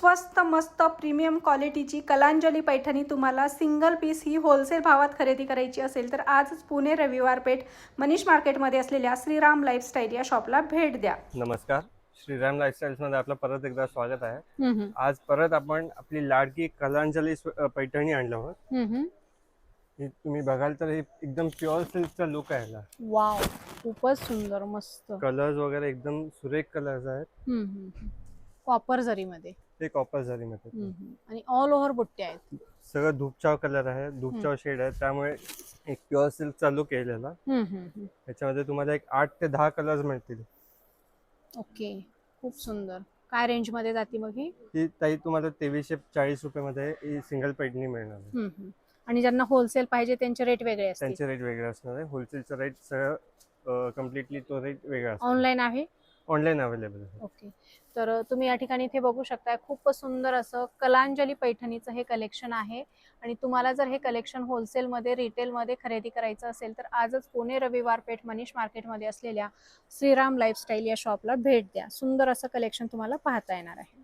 स्वस्त मस्त प्रीमियम क्वालिटीची कलांजली पैठणी तुम्हाला सिंगल पीस ही होलसेल भावात खरेदी करायची असेल तर आजच पुणे रविवार पेठ मनीष मार्केटमध्ये असलेल्या श्रीराम लाईफस्टाईल या शॉपला भेट द्या. नमस्कार, श्रीराम लाईफस्टाईल्स मध्ये आपलं परत एकदा स्वागत आहे. आज परत आपण आपली लाडकी कलांजली पैठणी आणलं आहोत. हे तुम्ही बघाल तर हे एकदम प्युअर सिल्कचा लुक आहे याला. वाव, खूपच सुंदर, मस्त कलर्स वगैरे एकदम सुरेख कलर्स आहेत. कॉपर जरी मध्ये ते कॉपर जरी मध्ये आणि ऑल ओव्हर बुट्टे आहेत. सगळं धूपचाव कलर आहे, धूपचाव शेड आहे, त्यामुळे एक प्युअर सिल्कचा लुक येईल याला. याच्यामध्ये तुम्हाला एक 8 ते 10 कलर्स मिळतील. ओके, खूप सुंदर. काय रेंज मध्ये जाते मग ही? ताई तुम्हाला 2340 रुपयामध्ये ही सिंगल पैठणी मिळणार आहे. आणि ज्यांना होलसेल पाहिजे त्यांचे रेट वेगळे असतील. त्यांचे रेट वेगळे असणार आहे. होलसेलचा रेट सगळं कम्प्लिटली तो रेट वेगळा असतो. ऑनलाईन आहे? ऑनलाईन अवेलेबल आहे. ओके, तर तुम्ही या ठिकाणी इथे बघू शकता खूपच सुंदर असं कलांजली पैठणीचं हे कलेक्शन आहे. आणि तुम्हाला जर हे कलेक्शन होलसेलमध्ये रिटेलमध्ये खरेदी करायचं असेल तर आजच पुणे रविवार पेठ मनीष मार्केटमध्ये असलेल्या श्रीराम लाईफस्टाईल या शॉपला भेट द्या. सुंदर असं कलेक्शन तुम्हाला पाहता येणार आहे.